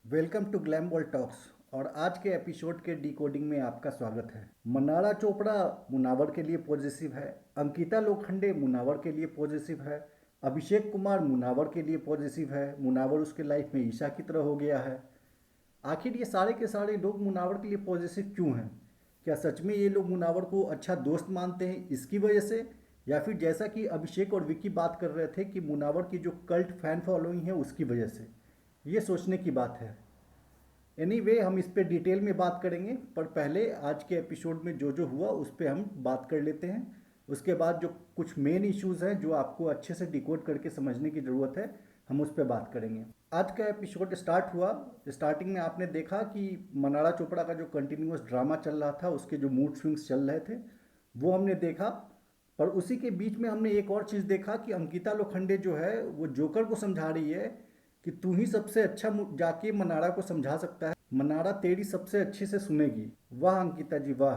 Welcome to glam world talks. और आज के एपिसोड के डिकोडिंग में आपका स्वागत है। मनारा चोपड़ा मुनावर के लिए पॉजिटिव है, अंकिता लोखंडे मुनावर के लिए पॉजिटिव है, अभिषेक कुमार मुनावर के लिए पॉजिटिव है। मुनावर उसके लाइफ में ईशा की तरह हो गया है। आखिर ये सारे के सारे लोग मुनावर के लिए पॉजिटिव क्यों हैं? क्या सच में ये लोग मुनावर को अच्छा दोस्त मानते हैं इसकी वजह से, या फिर जैसा कि अभिषेक और विकी बात कर रहे थे कि मुनावर की जो कल्ट फैन फॉलोइंग है उसकी वजह से? ये सोचने की बात है। एनीवे हम इस पे डिटेल में बात करेंगे, पर पहले आज के एपिसोड में जो जो हुआ उस पे हम बात कर लेते हैं। उसके बाद जो कुछ मेन इश्यूज हैं जो आपको अच्छे से डिकोड करके समझने की ज़रूरत है, हम उस पर बात करेंगे। आज का एपिसोड स्टार्ट हुआ। स्टार्टिंग में आपने देखा कि मनारा चोपड़ा का जो कंटिन्यूअस ड्रामा चल रहा था, उसके जो मूड स्विंग्स चल रहे थे वो हमने देखा। पर उसी के बीच में हमने एक और चीज़ देखा कि अंकिता लोखंडे जो है वो जोकर को समझा रही है कि तू ही सबसे अच्छा जाके मनारा को समझा सकता है, मनारा तेरी सबसे अच्छे से सुनेगी। वाह अंकिता जी वाह,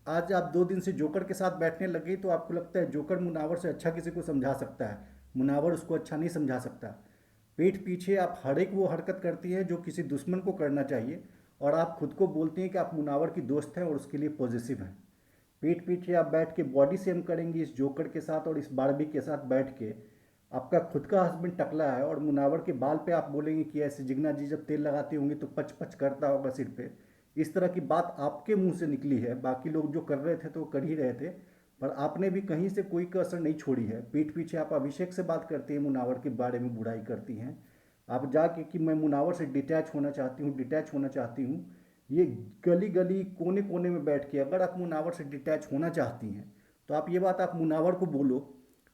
आज आप 2 दिन से जोकर के साथ बैठने लगे तो आपको लगता है जोकर मुनावर से अच्छा किसी को समझा सकता है, मुनावर उसको अच्छा नहीं समझा सकता। पीठ पीछे आप हर एक वो हरकत करती हैं जो किसी दुश्मन को करना चाहिए, और आप खुद को बोलती हैं कि आप मुनावर की दोस्त हैं और उसके लिए पॉजिटिव हैं। पीठ पीछे आप बैठ के बॉडी शेम करेंगी इस जोकर के साथ और इस बारबी के साथ बैठ के। आपका खुद का हस्बैंड टकला है और मुनावर के बाल पे आप बोलेंगे कि ऐसे जिगना जी जब तेल लगाती होंगी तो पच पच करता होगा सिर पे। इस तरह की बात आपके मुंह से निकली है। बाकी लोग जो कर रहे थे तो वो कर ही रहे थे, पर आपने भी कहीं से कोई कसर नहीं छोड़ी है। पीठ पीछे आप अभिषेक से बात करती हैं, मुनावर के बारे में बुराई करती हैं। आप जाके कि मैं मुनावर से डिटैच होना चाहती हूँ, डिटैच होना चाहती हूँ। ये गली गली कोने कोने में बैठ के अगर आप मुनावर से डिटैच होना चाहती हैं तो आप ये बात आप मुनावर को बोलो,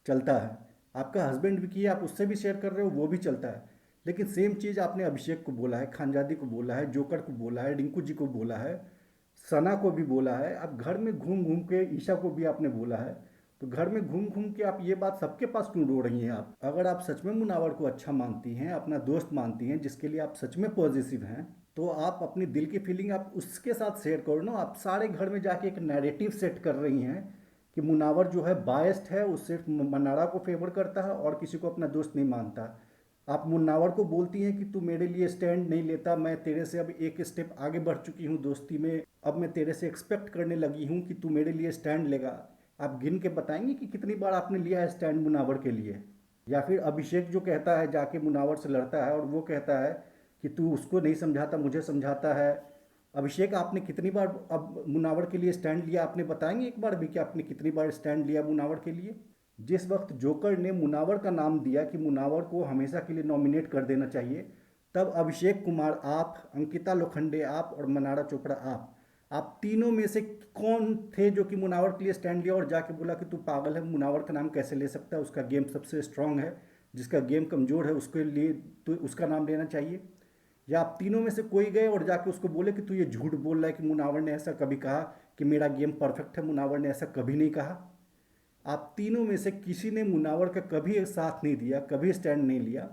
चलता है। आपका हस्बैंड भी किया, आप उससे भी शेयर कर रहे हो, वो भी चलता है। लेकिन सेम चीज़ आपने अभिषेक को बोला है, खानजादी को बोला है, जोकर को बोला है, रिंकू जी को बोला है, सना को भी बोला है। अब घर में घूम घूम के ईशा को भी आपने बोला है। तो घर में घूम घूम के आप ये बात सबके पास क्यों रो रही हैं? आप अगर आप सच में मुनावर को अच्छा मानती हैं, अपना दोस्त मानती हैं, जिसके लिए आप सच में पॉजिटिव हैं, तो आप अपनी दिल की फीलिंग आप उसके साथ शेयर करो ना। आप सारे घर में जाके एक नैरेटिव सेट कर रही हैं कि मुनावर जो है बायस्ड है, वो सिर्फ मनारा को फेवर करता है और किसी को अपना दोस्त नहीं मानता। आप मुन्नावर को बोलती हैं कि तू मेरे लिए स्टैंड नहीं लेता, मैं तेरे से अब एक स्टेप आगे बढ़ चुकी हूँ दोस्ती में, अब मैं तेरे से एक्सपेक्ट करने लगी हूँ कि तू मेरे लिए स्टैंड लेगा। आप गिन के बताएंगे कि कितनी बार आपने लिया है स्टैंड मुनावर के लिए? या फिर अभिषेक जो कहता है जाके मुनावर से लड़ता है और वो कहता है कि तू उसको नहीं समझाता मुझे समझाता है। अभिषेक आपने कितनी बार अब मुनावर के लिए स्टैंड लिया? आपने बताएंगे एक बार भी कि आपने कितनी बार स्टैंड लिया मुनावर के लिए? जिस वक्त जोकर ने मुनावर का नाम दिया कि मुनावर को हमेशा के लिए नॉमिनेट कर देना चाहिए, तब अभिषेक कुमार आप, अंकिता लोखंडे आप और मनारा चोपड़ा आप तीनों में से कौन थे जो कि मुनावर के लिए स्टैंड लिया और जाके बोला कि तू पागल है, मुनावर का नाम कैसे ले सकता है, उसका गेम सबसे स्ट्रांग है, जिसका गेम कमज़ोर है उसके लिए तो उसका नाम लेना चाहिए? या आप तीनों में से कोई गए और जाके उसको बोले कि तू ये झूठ बोल रहा है कि मुनावर ने ऐसा कभी कहा कि मेरा गेम परफेक्ट है? मुनावर ने ऐसा कभी नहीं कहा। आप तीनों में से किसी ने मुनावर का कभी एक साथ नहीं दिया, कभी स्टैंड नहीं लिया।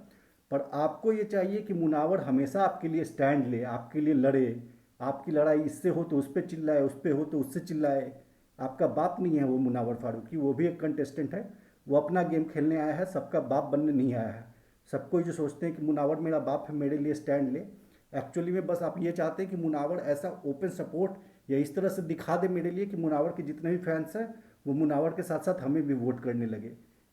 पर आपको ये चाहिए कि मुनावर हमेशा आपके लिए स्टैंड ले, आपके लिए लड़े। आपकी लड़ाई इससे हो तो उस पर चिल्लाए, उस पर हो तो उससे चिल्लाए। आपका बाप नहीं है वो मुनावर फारूकी, वो भी एक कंटेस्टेंट है। वो अपना गेम खेलने आया है, सबका बाप बनने नहीं आया है। सबको जो सोचते हैं कि मुनावर मेरा बाप है, मेरे लिए स्टैंड ले, एक्चुअली में बस आप ये चाहते हैं कि मुनावर ऐसा ओपन सपोर्ट या इस तरह से दिखा दे मेरे लिए कि मुनावर के जितने भी फैंस हैं वो मुनावर के साथ साथ हमें भी वोट करने लगे।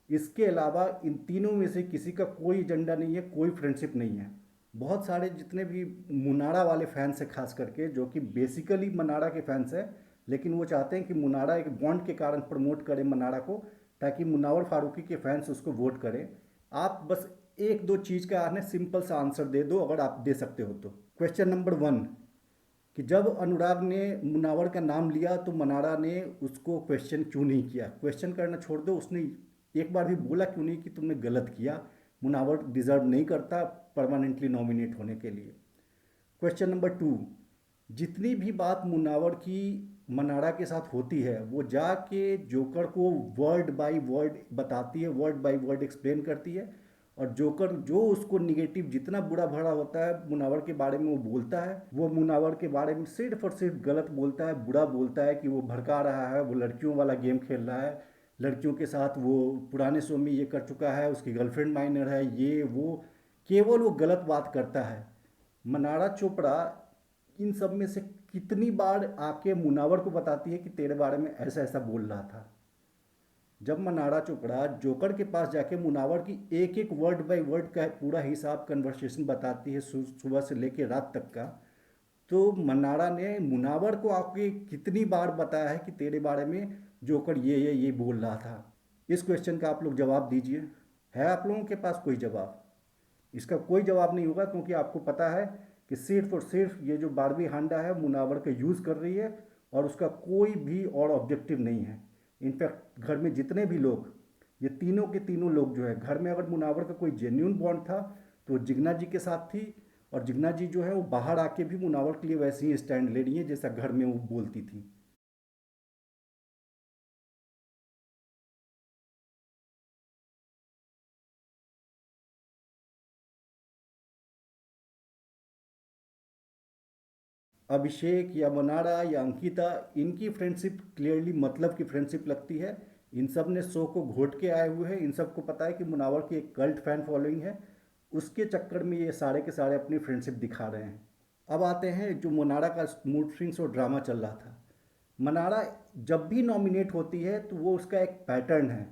इसके अलावा इन तीनों में से किसी का कोई एजेंडा नहीं है, कोई फ्रेंडशिप नहीं है। बहुत सारे जितने भी मुनारा वाले फैंस हैं खास करके, जो कि बेसिकली मनारा के फैंस हैं, लेकिन वो चाहते हैं कि मुनारा एक बॉन्ड के कारण प्रमोट करे मनारा को, ताकि मुनावर फारूकी के फैंस उसको वोट करें। आप बस एक दो चीज़ का आने सिंपल सा आंसर दे दो, अगर आप दे सकते हो तो। क्वेश्चन नंबर 1, कि जब अनुराग ने मुनावर का नाम लिया तो मनारा ने उसको क्वेश्चन क्यों नहीं किया? क्वेश्चन करना छोड़ दो, उसने एक बार भी बोला क्यों नहीं कि तुमने गलत किया, मुनावर डिज़र्व नहीं करता परमानेंटली नॉमिनेट होने के लिए? क्वेश्चन नंबर 2, जितनी भी बात मुनावर की मनारा के साथ होती है वो जाके जोकर को वर्ड बाय वर्ड बताती है, वर्ड बाय वर्ड एक्सप्लेन करती है। और जोकर जो उसको निगेटिव जितना बुरा भरा होता है मुनावर के बारे में वो बोलता है, वो मुनावर के बारे में सिर्फ और सिर्फ गलत बोलता है, बुरा बोलता है कि वो भड़का रहा है, वो लड़कियों वाला गेम खेल रहा है, लड़कियों के साथ वो पुराने शो में ये कर चुका है, उसकी गर्लफ्रेंड माइनर है, ये वो केवल वो गलत बात करता है। मनारा चोपड़ा इन सब में से कितनी बार आके मुनावर को बताती है कि तेरे बारे में ऐसा ऐसा बोल रहा था। जब मनारा चोपड़ा जोकर के पास जाके मुनावर की एक एक वर्ड बाय वर्ड का पूरा हिसाब कन्वर्सेशन बताती है सुबह से लेके रात तक का, तो मनारा ने मुनावर को आके कितनी बार बताया है कि तेरे बारे में जोकर ये बोल रहा था। इस क्वेश्चन का आप लोग जवाब दीजिए। है आप लोगों के पास कोई जवाब? इसका कोई जवाब नहीं होगा, क्योंकि आपको पता है कि सिर्फ और सिर्फ ये जो बारबी हांडा है मुनावर का यूज़ कर रही है और उसका कोई भी और ऑब्जेक्टिव नहीं है। इनफैक्ट घर में जितने भी लोग, ये तीनों के तीनों लोग जो है घर में, अगर मुनावर का कोई जेन्यून बॉन्ड था तो जिग्ना जी के साथ थी, और जिग्ना जी जो है वो बाहर आके भी मुनावर के लिए वैसे ही स्टैंड ले रही है जैसा घर में वो बोलती थी। अभिषेक या मनारा या अंकिता, इनकी फ्रेंडशिप क्लियरली मतलब की फ्रेंडशिप लगती है। इन सब ने शो को घोट के आए हुए हैं, इन सबको पता है कि मुनावर की एक कल्ट फैन फॉलोइंग है, उसके चक्कर में ये सारे के सारे अपनी फ्रेंडशिप दिखा रहे हैं। अब आते हैं जो मनारा का मूड स्विंग्स और ड्रामा चल रहा था। मनारा जब भी नॉमिनेट होती है तो वो उसका एक पैटर्न है।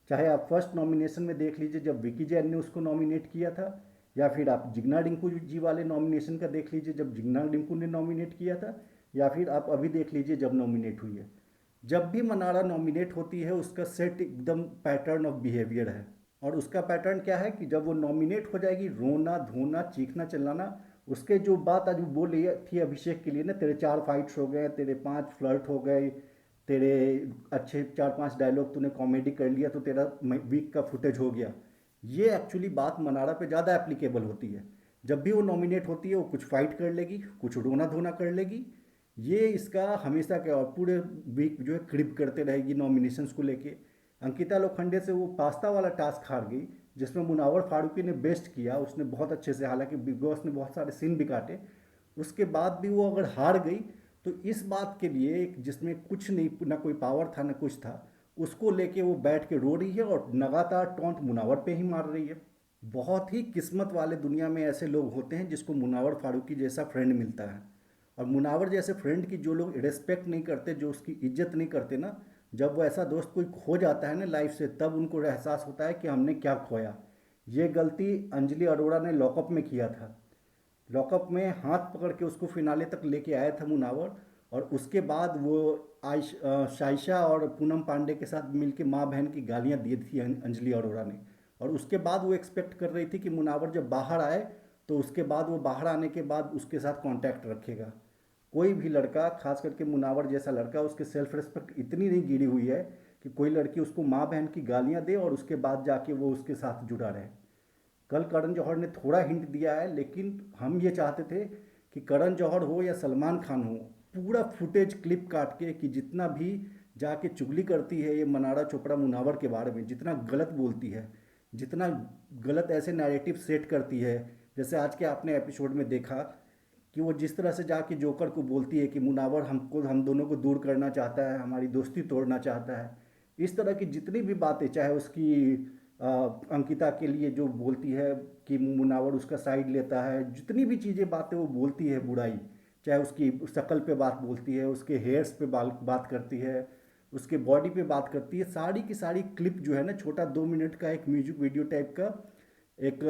चाहे आप फर्स्ट नॉमिनेशन में देख लीजिए जब विकी जैन ने उसको नॉमिनेट किया था, या फिर आप जिग्ना डिंकू जी वाले नॉमिनेशन का देख लीजिए जब जिग्ना डिंकू ने नॉमिनेट किया था, या फिर आप अभी देख लीजिए जब नॉमिनेट हुई है। जब भी मनारा नॉमिनेट होती है उसका सेट एकदम पैटर्न ऑफ बिहेवियर है। और उसका पैटर्न क्या है कि जब वो नॉमिनेट हो जाएगी, रोना धोना चीखना चिल्लाना, उसके जो बात आज वो बोल रही थी अभिषेक के लिए ना, तेरे 4 फाइट्स हो गए, तेरे 5 फ्लर्ट हो गए, तेरे अच्छे 4-5 डायलॉग तूने कॉमेडी कर लिया तो तेरा वीक का फुटेज हो गया, ये एक्चुअली बात मनारा पे ज़्यादा एप्लीकेबल होती है। जब भी वो नॉमिनेट होती है वो कुछ फाइट कर लेगी, कुछ रोना धोना कर लेगी, ये इसका हमेशा के और पूरे वीक जो है क्रिप करते रहेगी नॉमिनेशंस को लेके। अंकिता लोखंडे से वो पास्ता वाला टास्क हार गई, जिसमें मुनावर फारूकी ने बेस्ट किया, उसने बहुत अच्छे से, हालांकि बिग बॉस ने बहुत सारे सीन भी काटे, उसके बाद भी वो अगर हार गई तो इस बात के लिए जिसमें कुछ नहीं, ना कोई पावर था ना कुछ था, उसको लेके वो बैठ के रो रही है और लगातार टॉन्ट मुनावर पे ही मार रही है। बहुत ही किस्मत वाले दुनिया में ऐसे लोग होते हैं जिसको मुनावर फारूकी जैसा फ्रेंड मिलता है। और मुनावर जैसे फ्रेंड की जो लोग रिस्पेक्ट नहीं करते, जो उसकी इज्जत नहीं करते ना, जब वो ऐसा दोस्त कोई खो जाता है ना लाइफ से, तब उनको एहसास होता है कि हमने क्या खोया। ये गलती अंजलि अरोड़ा ने लॉकअप में किया था। लॉकअप में हाथ पकड़ के उसको फिनाले तक लेके आया था मुनावर, और उसके बाद वो शाइशा और पूनम पांडे के साथ मिलके माँ बहन की गालियाँ दी थी अंजलि अरोड़ा ने। और उसके बाद वो एक्सपेक्ट कर रही थी कि मुनावर जब बाहर आए तो उसके बाद वो बाहर आने के बाद उसके साथ कांटेक्ट रखेगा। कोई भी लड़का, खास करके मुनावर जैसा लड़का, उसके सेल्फ रिस्पेक्ट इतनी नहीं गिरी हुई है कि कोई लड़की उसको माँ बहन की गालियाँ दे और उसके बाद जाके वो उसके साथ जुड़ा रहे। कल करण जौहर ने थोड़ा हिंट दिया है, लेकिन हम ये चाहते थे कि करण जौहर हो या सलमान खान हो, पूरा फुटेज क्लिप काट के कि जितना भी जाके चुगली करती है ये मनारा चोपड़ा मुनावर के बारे में, जितना गलत बोलती है, जितना गलत ऐसे नैरेटिव सेट करती है, जैसे आज के आपने एपिसोड में देखा कि वो जिस तरह से जाके जोकर को बोलती है कि मुनावर हमको, हम दोनों को दूर करना चाहता है, हमारी दोस्ती तोड़ना चाहता है। इस तरह की जितनी भी बातें, चाहे उसकी अंकिता के लिए जो बोलती है कि मुनावर उसका साइड लेता है, जितनी भी चीज़ें बातें वो बोलती है बुराई, चाहे उसकी शक्ल पे बात बोलती है, उसके हेयर्स पे बात करती है, उसके बॉडी पे बात करती है, सारी की सारी क्लिप जो है ना, छोटा 2 मिनट का एक म्यूजिक वीडियो टाइप का एक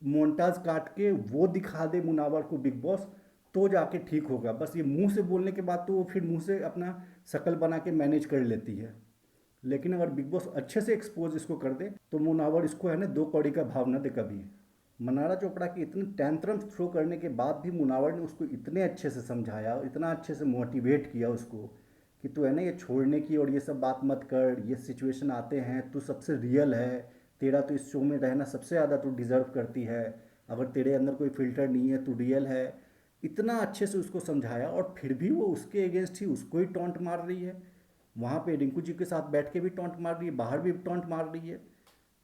मोन्टाज काट के वो दिखा दे मुनावर को बिग बॉस, तो जाके ठीक होगा। बस ये मुंह से बोलने के बाद तो वो फिर मुंह से अपना शक्ल बना के मैनेज कर लेती है, लेकिन अगर बिग बॉस अच्छे से एक्सपोज इसको कर दे तो मुनावर इसको है ना 2 कौड़ी का भाव न दे कभी। मनारा चोपड़ा के इतने टेंट्रम थ्रो करने के बाद भी मुनावर ने उसको इतने अच्छे से समझाया, इतना अच्छे से मोटिवेट किया उसको कि तू है ना ये छोड़ने की और ये सब बात मत कर, ये सिचुएशन आते हैं, तू सबसे रियल है, तेरा तो इस शो में रहना सबसे ज़्यादा तू डिज़र्व करती है, अगर तेरे अंदर कोई फिल्टर नहीं है, तू रियल है। इतना अच्छे से उसको समझाया और फिर भी वो उसके अगेंस्ट ही उसको ही टॉन्ट मार रही है। वहाँ पे रिंकू जी के साथ बैठ के भी टॉन्ट मार रही है, बाहर भी टॉन्ट मार रही है।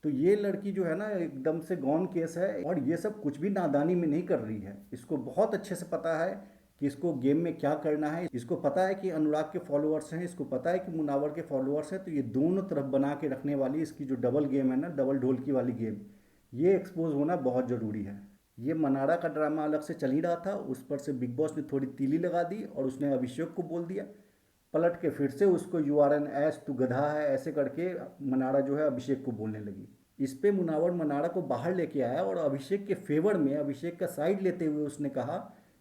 तो ये लड़की जो है ना एकदम से गॉन केस है, और ये सब कुछ भी नादानी में नहीं कर रही है। इसको बहुत अच्छे से पता है कि इसको गेम में क्या करना है, इसको पता है कि अनुराग के फॉलोअर्स हैं, इसको पता है कि मुनावर के फॉलोअर्स हैं, तो ये दोनों तरफ बना के रखने वाली इसकी जो डबल गेम है ना, डबल ढोलकी वाली गेम, ये एक्सपोज होना बहुत ज़रूरी है। ये मनाड़ा का ड्रामा अलग से चल ही रहा था, उस पर से बिग बॉस ने थोड़ी तीली लगा दी और उसने अभिषेक को बोल दिया। पलट के फिर से उसको यू आर एन एस तू गधा है ऐसे करके मनाड़ा जो है अभिषेक को बोलने लगी। इस पे मुनावर मनाड़ा को बाहर लेके आया और अभिषेक के फेवर में अभिषेक का साइड लेते हुए उसने कहा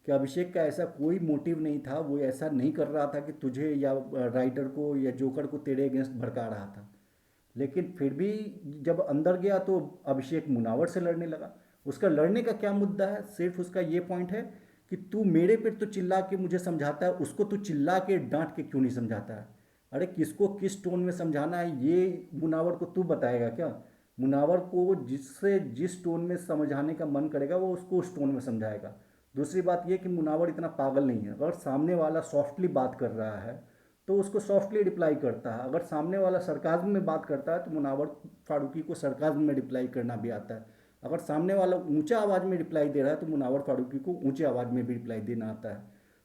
कि अभिषेक का ऐसा कोई मोटिव नहीं था, वो ऐसा नहीं कर रहा था कि तुझे या राइटर को या जोकर को तेरे अगेंस्ट भड़का रहा था। लेकिन फिर भी जब अंदर गया तो अभिषेक मुनावर से लड़ने लगा। उसका लड़ने का क्या मुद्दा है, सिर्फ उसका ये पॉइंट है कि तू मेरे पे तो चिल्ला के मुझे समझाता है, उसको तू चिल्ला के डांट के क्यों नहीं समझाता है। अरे किसको किस टोन में समझाना है ये मुनावर को तू बताएगा क्या। मुनावर को जिससे जिस टोन में समझाने का मन करेगा वो उसको उस टोन में समझाएगा। दूसरी बात यह कि मुनावर इतना पागल नहीं है, अगर सामने वाला सॉफ्टली बात कर रहा है तो उसको सॉफ्टली रिप्लाई करता है। अगर सामने वाला सरकाज़्म में बात करता है तो मुनावर फारूकी को सरकाज़्म में रिप्लाई करना भी आता है। अगर सामने वाला ऊंचा आवाज़ में रिप्लाई दे रहा है तो मुनावर फारूकी को ऊंचे आवाज़ में भी रिप्लाई देना आता है।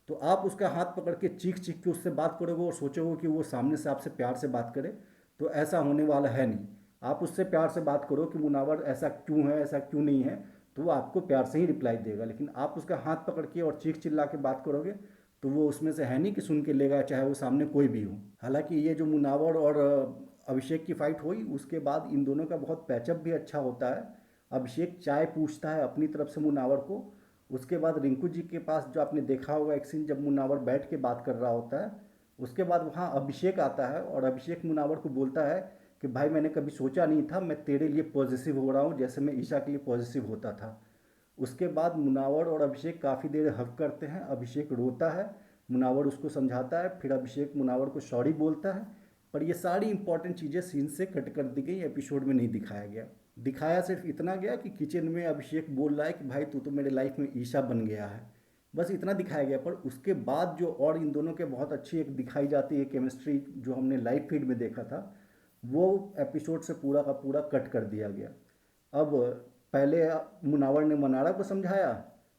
तो आप उसका हाथ पकड़ के चीख चीख के उससे बात करोगे और सोचोगे कि वो सामने से आपसे प्यार से बात करे, तो ऐसा होने वाला है नहीं। आप उससे प्यार से बात करो कि मुनावर ऐसा क्यों है ऐसा क्यों नहीं है, तो वो आपको प्यार से ही रिप्लाई देगा। लेकिन आप उसका हाथ पकड़ के और चीख चिल्ला के बात करोगे तो वो उसमें से है नहीं कि सुन के लेगा, चाहे वो सामने कोई भी हो। हालांकि ये जो मुनावर और अभिषेक की फाइट हुई उसके बाद इन दोनों का बहुत पैचअप भी अच्छा होता है। अभिषेक चाय पूछता है अपनी तरफ से मुनावर को। उसके बाद रिंकू जी के पास जो आपने देखा होगा एक सीन जब मुनावर बैठ के बात कर रहा होता है, उसके बाद वहाँ अभिषेक आता है और अभिषेक मुनावर को बोलता है कि भाई मैंने कभी सोचा नहीं था मैं तेरे लिए पॉजिटिव हो रहा हूँ जैसे मैं ईशा के लिए पॉजिटिव होता था। उसके बाद मुनावर और अभिषेक काफ़ी देर हग करते हैं, अभिषेक रोता है, मुनावर उसको समझाता है, फिर अभिषेक मुनावर को सॉरी बोलता है। पर ये सारी इंपॉर्टेंट चीज़ें सीन से कट कर दी गई, एपिसोड में नहीं दिखाया गया। दिखाया सिर्फ इतना गया कि किचन में अभिषेक बोल रहा है कि भाई तू तो मेरे लाइफ में ईशा बन गया है, बस इतना दिखाया गया। पर उसके बाद जो और इन दोनों के बहुत अच्छी एक दिखाई जाती है केमिस्ट्री जो हमने लाइव फीड में देखा था, वो एपिसोड से पूरा का पूरा कट कर दिया गया। अब पहले मुनावर ने मनाड़ा को समझाया,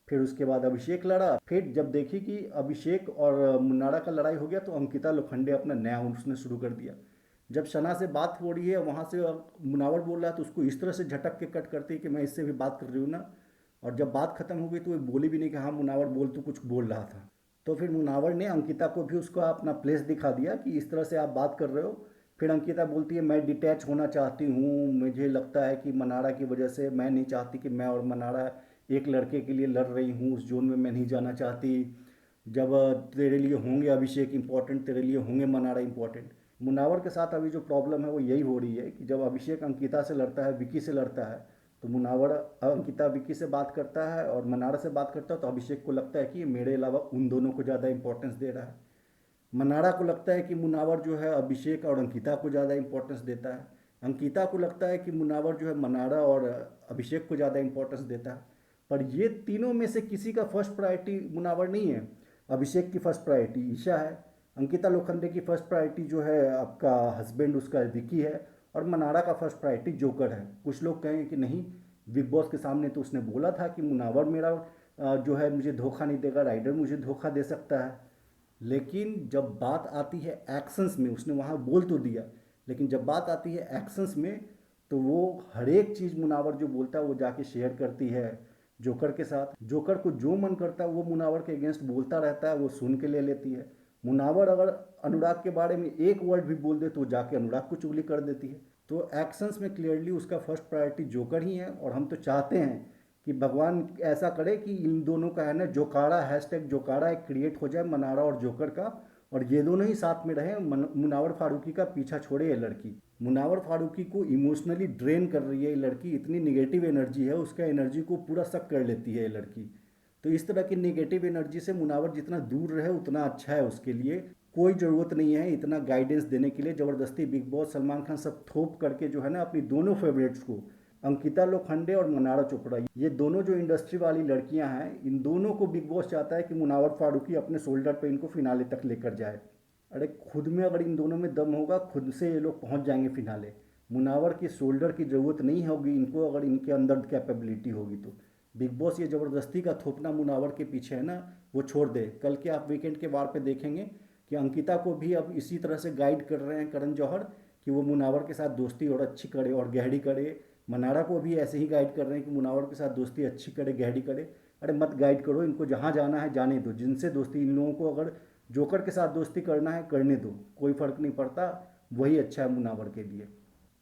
फिर उसके बाद अभिषेक लड़ा, फिर जब देखी कि अभिषेक और मुनाड़ा का लड़ाई हो गया तो अंकिता लोखंडे अपना नया उसने शुरू कर दिया। जब शना से बात हो रही है वहाँ से मुनावर बोल रहा है तो उसको इस तरह से झटक के कट करती है कि मैं इससे भी बात कर रही हूँ ना। और जब बात खत्म हो गई तो वो बोली भी नहीं कि हाँ मुनावर बोल, तू कुछ बोल रहा था। तो फिर मुनावर ने अंकिता को भी उसका अपना प्लेस दिखा दिया कि इस तरह से आप बात कर रहे हो। फिर अंकिता बोलती है मैं डिटैच होना चाहती हूँ, मुझे लगता है कि मनाड़ा की वजह से मैं नहीं चाहती कि मैं और मनाड़ा एक लड़के के लिए लड़ रही हूँ, उस जोन में मैं नहीं जाना चाहती। जब तेरे लिए होंगे अभिषेक इम्पोर्टेंट, तेरे लिए होंगे मनाड़ा इम्पोर्टेंट। मुनावर के साथ अभी जो प्रॉब्लम है वो यही हो रही है कि जब अभिषेक अंकिता से लड़ता है, विकी से लड़ता है, तो मुनावर अंकिता विकी से बात करता है और मनाड़ा से बात करता है तो अभिषेक को लगता है कि ये मेरे अलावा उन दोनों को ज़्यादा इंपॉर्टेंस दे रहा है। मनाड़ा को लगता है कि मुनावर जो है अभिषेक और अंकिता को ज़्यादा इंपॉर्टेंस देता है। अंकिता को लगता है कि मुनावर जो है मनाड़ा और अभिषेक को ज़्यादा इंपॉर्टेंस देता है। पर ये तीनों में से किसी का फर्स्ट प्रायोरिटी मुनावर नहीं है। अभिषेक की फर्स्ट प्रायोरिटी ईशा है, अंकिता लोखंडे की फर्स्ट प्रायोरिटी जो है आपका हस्बैंड उसका विकी है, और मनाड़ा का फर्स्ट प्रायोरिटी जोकर है। कुछ लोग कहेंगे कि नहीं, बिग बॉस के सामने तो उसने बोला था कि मुनावर मेरा जो है मुझे धोखा नहीं देगा, राइडर मुझे धोखा दे सकता है। लेकिन जब बात आती है एक्शंस में, उसने वहाँ बोल तो दिया, लेकिन जब बात आती है एक्शंस में तो वो हर एक चीज़ मुनावर जो बोलता है वो जाके शेयर करती है जोकर के साथ। जोकर को जो मन करता है वो मुनावर के अगेंस्ट बोलता रहता है, वो सुन के ले लेती है। मुनावर अगर अनुराग के बारे में एक वर्ड भी बोल दे तो जाके अनुराग को चुगली कर देती है। तो एक्शंस में क्लियरली उसका फर्स्ट प्रायोरिटी जोकर ही है। और हम तो चाहते हैं कि भगवान ऐसा करे कि इन दोनों का है ना जोकाड़ा, हैशटैग जोकाड़ा एक क्रिएट हो जाए मनाड़ा और जोकर का, और ये दोनों ही साथ में रहे। मुनावर फारूकी का पीछा छोड़े ये लड़की। मुनावर फारूकी को इमोशनली ड्रेन कर रही है ये लड़की, इतनी निगेटिव एनर्जी है, उसका एनर्जी को पूरा सक कर लेती है ये लड़की। तो इस तरह की नेगेटिव एनर्जी से मुनावर जितना दूर रहे उतना अच्छा है उसके लिए। कोई ज़रूरत नहीं है इतना गाइडेंस देने के लिए। ज़बरदस्ती बिग बॉस, सलमान खान सब थोप करके जो है ना अपनी दोनों फेवरेट्स को, अंकिता लोखंडे और मनाड़ा चोपड़ा, ये दोनों जो इंडस्ट्री वाली लड़कियां हैं, इन दोनों को बिग बॉस चाहता है कि मुनावर फारूकी अपने शोल्डर पे इनको फिनाले तक लेकर जाए। अरे खुद में अगर इन दोनों में दम होगा खुद से ये लोग पहुंच जाएंगे फिनाले। मुनावर की शोल्डर की ज़रूरत नहीं होगी इनको, अगर इनके अंदर कैपेबिलिटी होगी तो। बिग बॉस ये ज़बरदस्ती का थोपना मुनावर के पीछे है ना, वो छोड़ दे। कल के आप वीकेंड के वार पे देखेंगे कि अंकिता को भी अब इसी तरह से गाइड कर रहे हैं करण जौहर कि वो मुनावर के साथ दोस्ती और अच्छी करे और गहरी करे, मनाड़ा को भी ऐसे ही गाइड कर रहे हैं कि मुनावर के साथ दोस्ती अच्छी करे, गहरी करे। अरे मत गाइड करो इनको, जहाँ जाना है जाने दो, जिनसे दोस्ती, इन लोगों को अगर जोकर के साथ दोस्ती करना है करने दो, कोई फ़र्क नहीं पड़ता, वही अच्छा है मुनावर के लिए।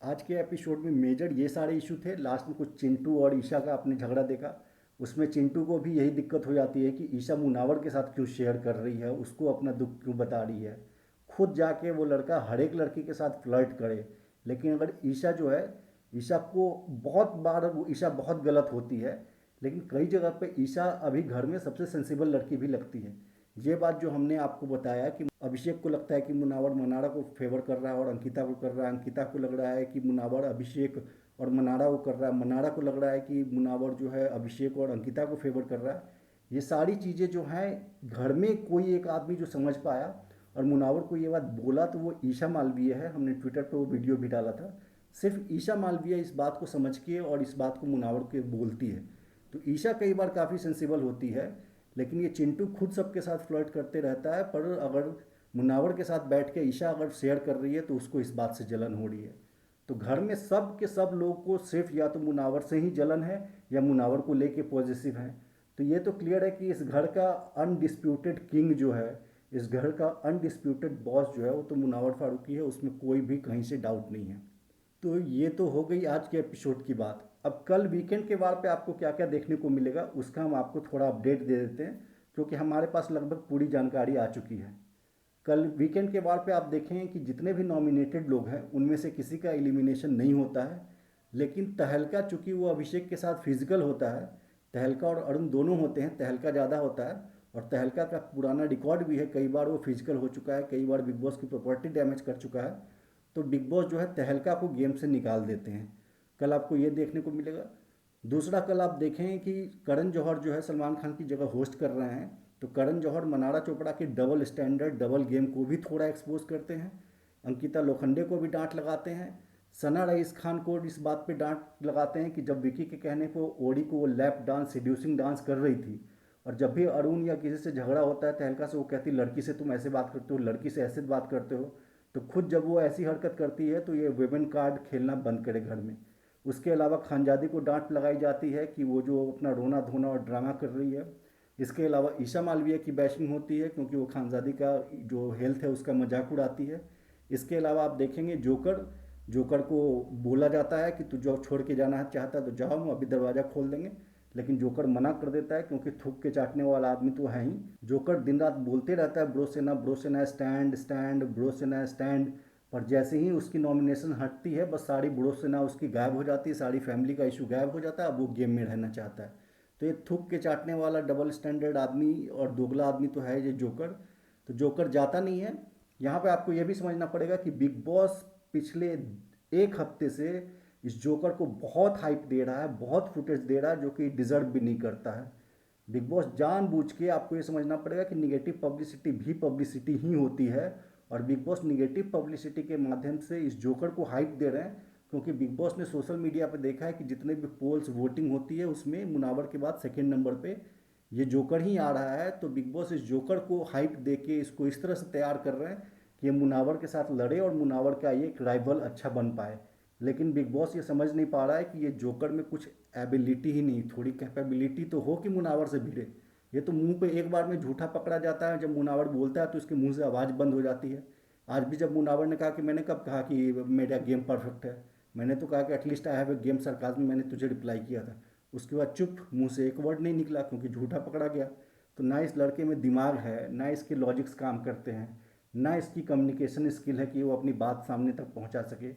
आज के एपिसोड में मेजर ये सारे इशू थे। लास्ट में कुछ चिंटू और ईशा का आपने झगड़ा देखा, उसमें चिंटू को भी यही दिक्कत हो जाती है कि ईशा मुनावर के साथ क्यों शेयर कर रही है, उसको अपना दुख क्यों बता रही है। खुद जाके वो लड़का हर एक लड़की के साथ फ्लर्ट करे, लेकिन अगर ईशा जो है, ईशा को बहुत बार ईशा बहुत गलत होती है, लेकिन कई जगह पे ईशा अभी घर में सबसे सेंसिबल लड़की भी लगती है। ये बात जो हमने आपको बताया कि अभिषेक को लगता है कि मुनावर मनाड़ा को फेवर कर रहा है और अंकिता को कर रहा है, अंकिता को लग रहा है कि मुनावर अभिषेक और मनाड़ा को कर रहा है, मनाड़ा को लग रहा है कि मुनावर जो है अभिषेक और अंकिता को फेवर कर रहा है। ये सारी चीज़ें जो हैं, घर में कोई एक आदमी जो समझ पाया और मुनावर को ये बात बोला तो वो ईशा मालवीय है। हमने ट्विटर पे वो वीडियो भी डाला था। सिर्फ ईशा मालवीय इस बात को समझ के और इस बात को मुनावर के बोलती है। तो ईशा कई बार काफ़ी सेंसिबल होती है, लेकिन ये चिंटू खुद सबके साथ फ्लर्ट करते रहता है। पर अगर मुनावर के साथ बैठ के ईशा अगर शेयर कर रही है तो उसको इस बात से जलन हो रही है। तो घर में सब के सब लोग को सिर्फ या तो मुनावर से ही जलन है या मुनावर को लेके पॉजिटिव है। तो ये तो क्लियर है कि इस घर का अनडिस्प्यूटेड किंग जो है, इस घर का अनडिस्प्यूटेड बॉस जो है, वो तो मुनावर फारूकी है, उसमें कोई भी कहीं से डाउट नहीं है। तो ये तो हो गई आज के एपिसोड की बात। अब कल वीकेंड के वार पे आपको क्या क्या देखने को मिलेगा उसका हम आपको थोड़ा अपडेट दे देते हैं, क्योंकि हमारे पास लगभग पूरी जानकारी आ चुकी है। कल वीकेंड के वार पे आप देखें कि जितने भी नॉमिनेटेड लोग हैं उनमें से किसी का एलिमिनेशन नहीं होता है, लेकिन तहलका, चूंकि वो अभिषेक के साथ फिजिकल होता है, तहलका और अरुण दोनों होते हैं, तहलका ज़्यादा होता है और तहलका का पुराना रिकॉर्ड भी है, कई बार वो फिजिकल हो चुका है, कई बार बिग बॉस की प्रॉपर्टी डैमेज कर चुका है। तो बिग बॉस जो है तहलका को गेम से निकाल देते हैं। कल आपको ये देखने को मिलेगा। दूसरा, कल आप देखें कि करण जौहर जो है सलमान खान की जगह होस्ट कर रहे हैं, तो करण जौहर मनाड़ा चोपड़ा के डबल स्टैंडर्ड, डबल गेम को भी थोड़ा एक्सपोज करते हैं। अंकिता लोखंडे को भी डांट लगाते हैं। सना रईस खान को इस बात पे डांट लगाते हैं कि जब विकी के कहने पर ओडी को वो लैप डांस, सेड्यूसिंग डांस कर रही थी, और जब भी अरुण या किसी से झगड़ा होता है तहलका से, वो कहती लड़की से तुम ऐसे बात करते हो, लड़की से ऐसे बात करते हो। तो खुद जब वो ऐसी हरकत करती है तो ये वेमेन कार्ड खेलना बंद करे घर में। उसके अलावा खानजादी को डांट लगाई जाती है कि वो जो अपना रोना धोना और ड्रामा कर रही है। इसके अलावा ईशा मालवीय की बैशिंग होती है क्योंकि वो खानजादी का जो हेल्थ है उसका मजाक उड़ाती है। इसके अलावा आप देखेंगे जोकर, जोकर को बोला जाता है कि तू जो छोड़ के जाना चाहता है तो जाओ, हम अभी दरवाज़ा खोल देंगे, लेकिन जोकर मना कर देता है क्योंकि थूक के चाटने वाला आदमी तो है ही। जोकर दिन रात बोलते रहता है ब्रो सेना स्टैंड स्टैंड, ब्रो सेना स्टैंड। पर जैसे ही उसकी नॉमिनेशन हटती है बस सारी ब्रो सेना उसकी गायब हो जाती है, सारी फैमिली का इशू गायब हो जाता है, अब वो गेम में रहना चाहता है। तो ये थूक के चाटने वाला डबल स्टैंडर्ड आदमी और दोगला आदमी तो है ये जोकर। तो जोकर जाता नहीं है। यहाँ पे आपको ये भी समझना पड़ेगा कि बिग बॉस पिछले एक हफ्ते से इस जोकर को बहुत हाइप दे रहा है, बहुत फुटेज दे रहा है, जो कि डिजर्व भी नहीं करता है। बिग बॉस जानबूझ के, आपको ये समझना पड़ेगा कि निगेटिव पब्लिसिटी भी पब्लिसिटी ही होती है, और बिग बॉस निगेटिव पब्लिसिटी के माध्यम से इस जोकर को हाइप दे रहे हैं। क्योंकि बिग बॉस ने सोशल मीडिया पर देखा है कि जितने भी पोल्स वोटिंग होती है उसमें मुनावर के बाद सेकेंड नंबर पे ये जोकर ही आ रहा है। तो बिग बॉस इस जोकर को हाइप दे के इसको इस तरह से तैयार कर रहे हैं कि ये मुनावर के साथ लड़े और मुनावर का ये एक राइवल अच्छा बन पाए। लेकिन बिग बॉस ये समझ नहीं पा रहा है कि ये जोकर में कुछ एबिलिटी ही नहीं, थोड़ी कैपेबिलिटी तो हो कि मुनावर से भिड़े। ये तो मुंह पे एक बार में झूठा पकड़ा जाता है, जब मुनावर बोलता है तो उसके मुंह से आवाज़ बंद हो जाती है। आज भी जब मुनावर ने कहा कि मैंने कब कहा कि मेरा गेम परफेक्ट है, मैंने तो कहा कि at least I have a game सरकाज में, मैंने तुझे रिप्लाई किया था। उसके बाद चुप, मुंह से एक वर्ड नहीं निकला क्योंकि झूठा पकड़ा गया। तो ना इस लड़के में दिमाग है, ना इसके लॉजिक्स काम करते हैं, ना इसकी कम्युनिकेशन स्किल है कि वो अपनी बात सामने तक पहुंचा सके।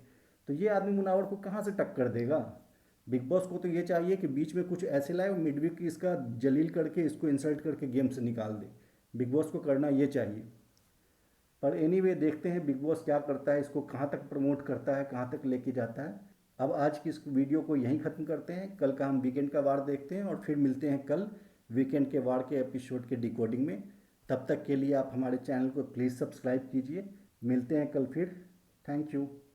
तो ये आदमी मुनावर को कहाँ से टक्कर देगा। बिग बॉस को तो ये चाहिए कि बीच में कुछ ऐसे लाए और मिडवीक इसका जलील करके इसको इंसल्ट करके गेम से निकाल दे। बिग बॉस को करना ये चाहिए। पर एनीवे देखते हैं बिग बॉस क्या करता है, इसको कहाँ तक प्रमोट करता है, कहाँ तक लेके जाता है। अब आज की इस वीडियो को यहीं ख़त्म करते हैं। कल का हम वीकेंड का वार देखते हैं और फिर मिलते हैं कल वीकेंड के वार के एपिसोड के डिकोडिंग में। तब तक के लिए आप हमारे चैनल को प्लीज़ सब्सक्राइब कीजिए। मिलते हैं कल फिर। Thank you.